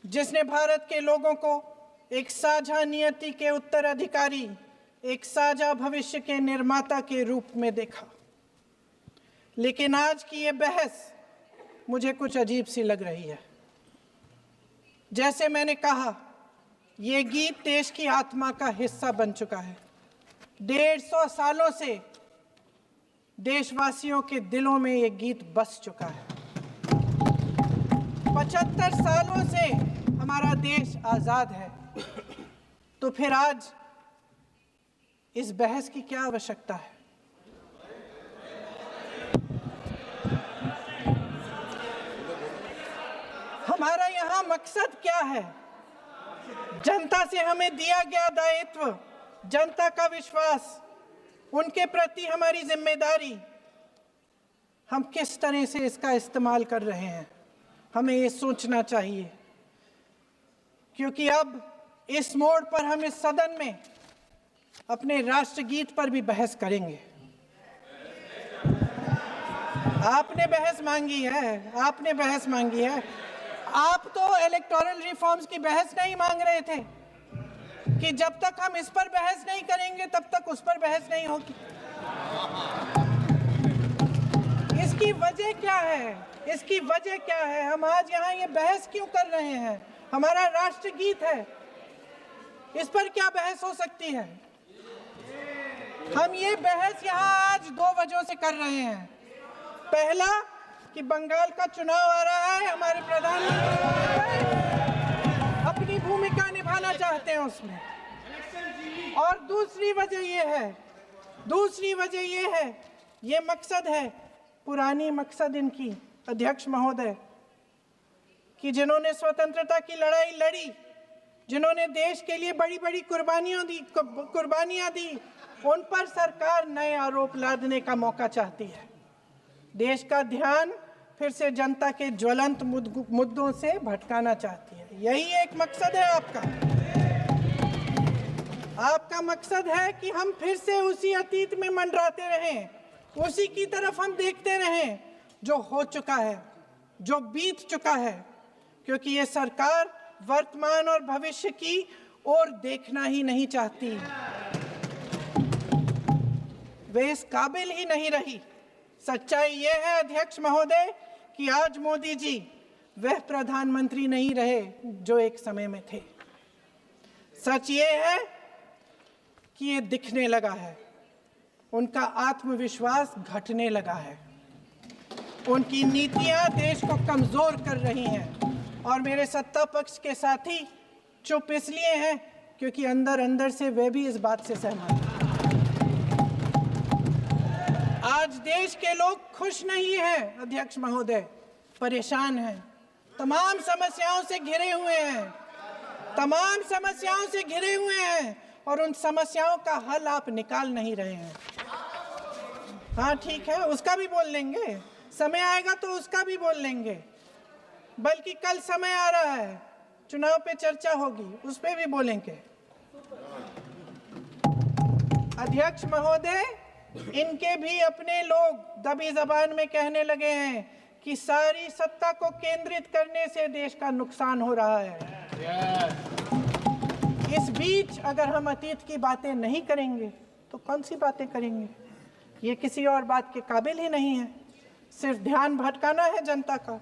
जिसने भारत के लोगों को एक साझा नियति के उत्तराधिकारी, एक साझा भविष्य के निर्माता के रूप में देखा। लेकिन आज की ये बहस मुझे कुछ अजीब सी लग रही है। जैसे मैंने कहा, ये गीत देश की आत्मा का हिस्सा बन चुका है। 150 सालों से देशवासियों के दिलों में ये गीत बस चुका है। 75 सालों से हमारा देश आजाद है। तो फिर आज इस बहस की क्या आवश्यकता है? हमारा यहाँ मकसद क्या है? जनता से हमें दिया गया दायित्व, जनता का विश्वास, उनके प्रति हमारी जिम्मेदारी, हम किस तरह से इसका इस्तेमाल कर रहे हैं, हमें ये सोचना चाहिए। क्योंकि अब इस मोड़ पर हम इस सदन में अपने राष्ट्रगीत पर भी बहस करेंगे। आपने बहस मांगी है, आपने बहस मांगी है। आप तो इलेक्टोरल रिफॉर्म्स की बहस नहीं मांग रहे थे कि जब तक हम इस पर बहस नहीं करेंगे तब तक उस पर बहस नहीं होगी। इसकी वजह क्या है? इसकी वजह क्या है? हम आज यहाँ ये बहस क्यों कर रहे हैं? हमारा राष्ट्रगीत है, इस पर क्या बहस हो सकती है? हम ये बहस यहाँ आज 2 वजहों से कर रहे हैं। पहला कि बंगाल का चुनाव आ रहा है, हमारे प्रधानमंत्री अपनी भूमिका निभाना चाहते हैं उसमें। और दूसरी वजह ये है, ये मकसद है, पुरानी मकसद इनकी, अध्यक्ष महोदय, कि जिन्होंने स्वतंत्रता की लड़ाई लड़ी, जिन्होंने देश के लिए बड़ी बड़ी कुर्बानियां दी, उन पर सरकार नए आरोप लादने का मौका चाहती है। देश का ध्यान फिर से जनता के ज्वलंत मुद्दों से भटकाना चाहती है। यही एक मकसद है आपका। आपका मकसद है कि हम फिर से उसी अतीत में मंडराते रहें, उसी की तरफ हम देखते रहें जो हो चुका है, जो बीत चुका है। क्योंकि ये सरकार वर्तमान और भविष्य की ओर देखना ही नहीं चाहती, वे इस काबिल ही नहीं रही। सच्चाई ये है अध्यक्ष महोदय कि आज मोदी जी वह प्रधानमंत्री नहीं रहे जो एक समय में थे। सच ये है कि ये दिखने लगा है, उनका आत्मविश्वास घटने लगा है, उनकी नीतियां देश को कमजोर कर रही हैं। और मेरे सत्ता पक्ष के साथी चुप इसलिए हैं क्योंकि अंदर अंदर से वे भी इस बात से सहमत हैं। आज देश के लोग खुश नहीं हैं अध्यक्ष महोदय, परेशान हैं, तमाम समस्याओं से घिरे हुए हैं, तमाम समस्याओं से घिरे हुए हैं, और उन समस्याओं का हल आप निकाल नहीं रहे हैं। हाँ ठीक है, उसका भी बोल लेंगे, समय आएगा तो उसका भी बोल लेंगे। बल्कि कल समय आ रहा है, चुनाव पे चर्चा होगी, उस पे भी बोलेंगे। अध्यक्ष महोदय, इनके भी अपने लोग दबी जबान में कहने लगे हैं कि सारी सत्ता को केंद्रित करने से देश का नुकसान हो रहा है। इस बीच अगर हम अतीत की बातें नहीं करेंगे तो कौन सी बातें करेंगे? ये किसी और बात के काबिल ही नहीं है, सिर्फ ध्यान भटकाना है जनता का।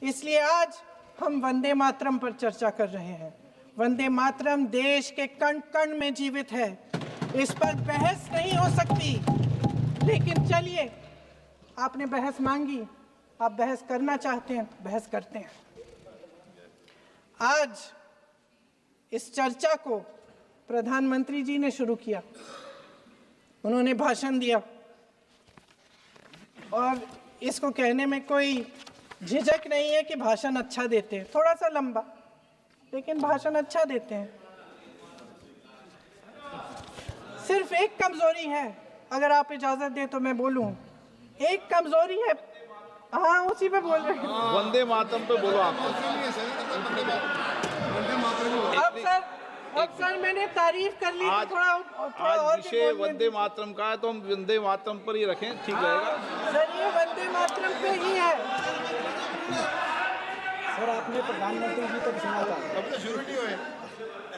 इसलिए आज हम वंदे मातरम पर चर्चा कर रहे हैं। वंदे मातरम देश के कण कण में जीवित है, इस पर बहस नहीं हो सकती। लेकिन चलिए, आपने बहस मांगी, आप बहस करना चाहते हैं, बहस करते हैं। आज इस चर्चा को प्रधानमंत्री जी ने शुरू किया, उन्होंने भाषण दिया और इसको कहने में कोई झिझक नहीं है कि भाषण अच्छा देते हैं, थोड़ा सा लंबा, लेकिन भाषण अच्छा देते हैं। सिर्फ एक कमजोरी है, अगर आप इजाजत दें तो मैं बोलूं, एक कमजोरी है। हाँ, उसी पे बोल रहे हैं, वंदे मातरम पे बोलो आप। अब सर मैंने तारीफ कर ली, थोड़ा और विषय वंदे मातरम का है तो हम वंदे मातरम पर ही रखें, ठीक रहेगा सर? ये वंदे मातरम पे ही है। सर आपने प्रधानमंत्री जी तक सुना था। अब तो शुरू नहीं हुए।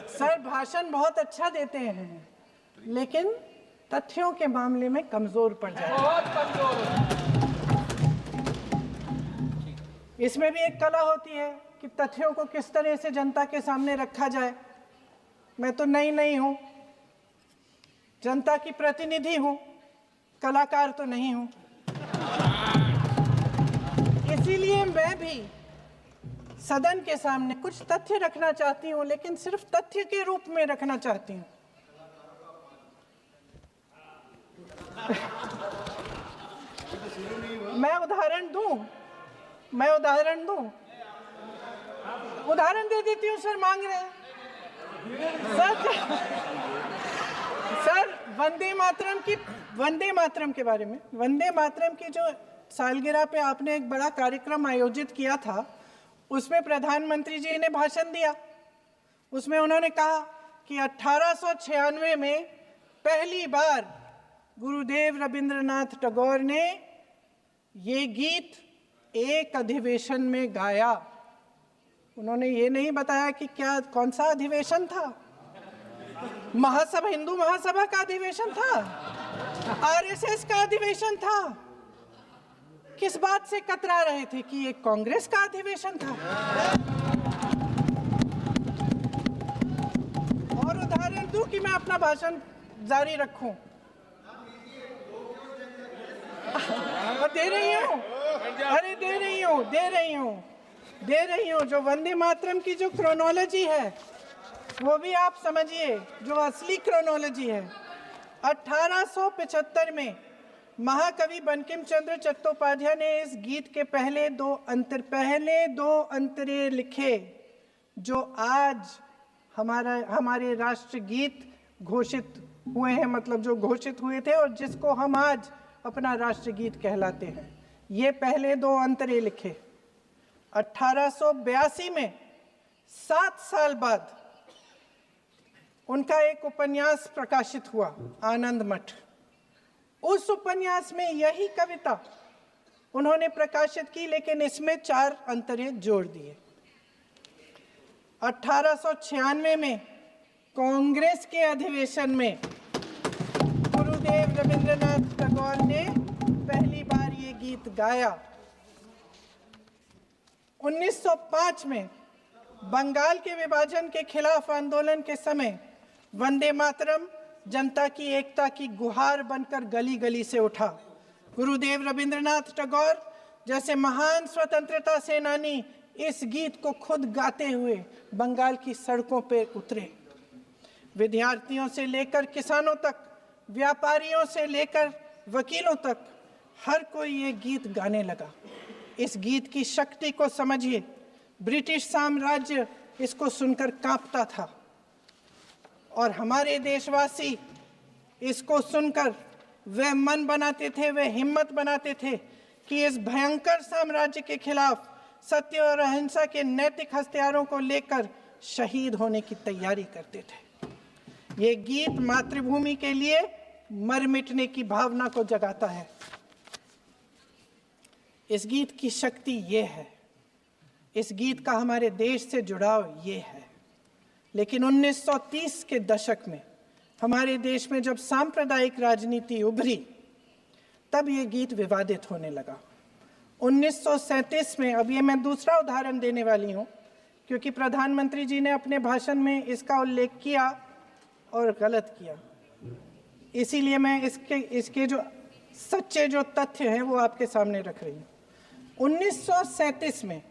सर भाषण बहुत अच्छा देते हैं, लेकिन तथ्यों के मामले में कमजोर पड़ जाते हैं। बहुत कमजोर। इसमें भी एक कला होती है कि तथ्यों को किस तरह से जनता के सामने रखा जाए। मैं तो नहीं हूं, जनता की प्रतिनिधि हूं, कलाकार तो नहीं हूं। इसीलिए मैं भी सदन के सामने कुछ तथ्य रखना चाहती हूं, लेकिन सिर्फ तथ्य के रूप में रखना चाहती हूं। मैं उदाहरण दूं, उदाहरण दे देती हूँ। सर मांग रहे हैं सर वंदे मातरम के बारे में, वंदे मातरम की जो सालगिरह पे आपने एक बड़ा कार्यक्रम आयोजित किया था, उसमें प्रधानमंत्री जी ने भाषण दिया। उसमें उन्होंने कहा कि 1896 में पहली बार गुरुदेव रविंद्रनाथ टैगोर ने ये गीत एक अधिवेशन में गाया। उन्होंने ये नहीं बताया कि कौन सा अधिवेशन था। हिंदू महासभा का अधिवेशन था, आरएसएस का अधिवेशन था। किस बात से कतरा रहे थे कि ये कांग्रेस का अधिवेशन था। और उदाहरण दूं कि मैं अपना भाषण जारी रखूं। दे रही हूं। जो वंदे मातरम की जो क्रोनोलॉजी है वो भी आप समझिए, जो असली क्रोनोलॉजी है। 1875 में महाकवि बंकिम चंद्र चट्टोपाध्याय ने इस गीत के पहले दो अंतरे लिखे, जो आज हमारे राष्ट्रगीत घोषित हुए हैं, मतलब जो घोषित हुए थे और जिसको हम आज अपना राष्ट्रगीत कहलाते हैं। ये पहले दो अंतरे लिखे। 1882 में 7 साल बाद उनका एक उपन्यास प्रकाशित हुआ, आनंद मठ। उस उपन्यास में यही कविता उन्होंने प्रकाशित की, लेकिन इसमें 4 अंतरे जोड़ दिए। 1896 में कांग्रेस के अधिवेशन में गुरुदेव रविंद्रनाथ टैगोर ने पहली बार ये गीत गाया। 1905 में बंगाल के विभाजन के खिलाफ आंदोलन के समय वंदे मातरम जनता की एकता की गुहार बनकर गली गली से उठा। गुरुदेव रविंद्रनाथ टैगोर जैसे महान स्वतंत्रता सेनानी इस गीत को खुद गाते हुए बंगाल की सड़कों पर उतरे। विद्यार्थियों से लेकर किसानों तक, व्यापारियों से लेकर वकीलों तक, हर कोई ये गीत गाने लगा। इस गीत की शक्ति को समझिए। ब्रिटिश साम्राज्य इसको सुनकर कांपता था और हमारे देशवासी इसको सुनकर वे मन बनाते थे, वे हिम्मत बनाते थे कि इस भयंकर साम्राज्य के खिलाफ सत्य और अहिंसा के नैतिक हथियारों को लेकर शहीद होने की तैयारी करते थे। ये गीत मातृभूमि के लिए मर मिटने की भावना को जगाता है। इस गीत की शक्ति ये है, इस गीत का हमारे देश से जुड़ाव ये है। लेकिन 1930 के दशक में हमारे देश में जब सांप्रदायिक राजनीति उभरी, तब ये गीत विवादित होने लगा। 1937 में, अब ये मैं दूसरा उदाहरण देने वाली हूँ, क्योंकि प्रधानमंत्री जी ने अपने भाषण में इसका उल्लेख किया और गलत किया, इसीलिए मैं इसके जो सच्चे जो तथ्य हैं वो आपके सामने रख रही हूँ। 1937 में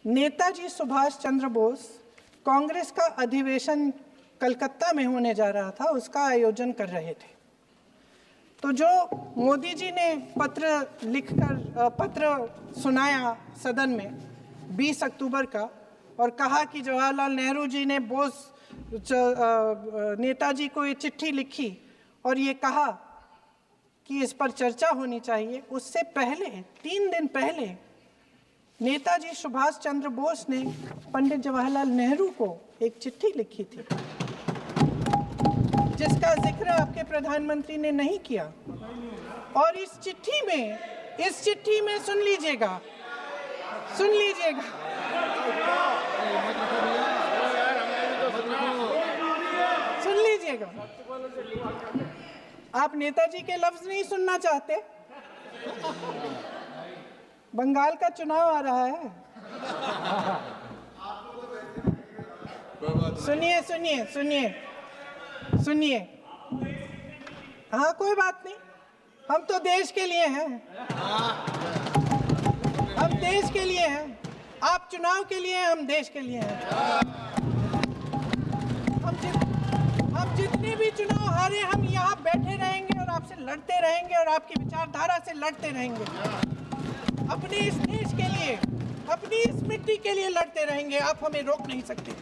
नेताजी सुभाष चंद्र बोस कांग्रेस का अधिवेशन कलकत्ता में होने जा रहा था, उसका आयोजन कर रहे थे। तो जो मोदी जी ने पत्र सुनाया सदन में 20 अक्टूबर का और कहा कि जवाहरलाल नेहरू जी ने नेताजी को ये चिट्ठी लिखी और ये कहा कि इस पर चर्चा होनी चाहिए, उससे पहले 3 दिन पहले नेताजी सुभाष चंद्र बोस ने पंडित जवाहरलाल नेहरू को एक चिट्ठी लिखी थी, जिसका जिक्र आपके प्रधानमंत्री ने नहीं किया। और इस चिट्ठी में सुन लीजिएगा सुन लीजिएगा, आप नेताजी के लफ्ज नहीं सुनना चाहते? बंगाल का चुनाव आ रहा है। सुनिए सुनिए सुनिए सुनिए, हाँ कोई बात नहीं, हम तो देश के लिए हैं, हम देश के लिए हैं। आप चुनाव के लिए हैं, हम देश के लिए हैं। हम जितने भी चुनाव हारे, हम यहाँ बैठे रहेंगे और आपसे लड़ते रहेंगे और आपकी विचारधारा से लड़ते रहेंगे। अपने इस देश के लिए, अपनी इस मिट्टी के लिए लड़ते रहेंगे। आप हमें रोक नहीं सकते।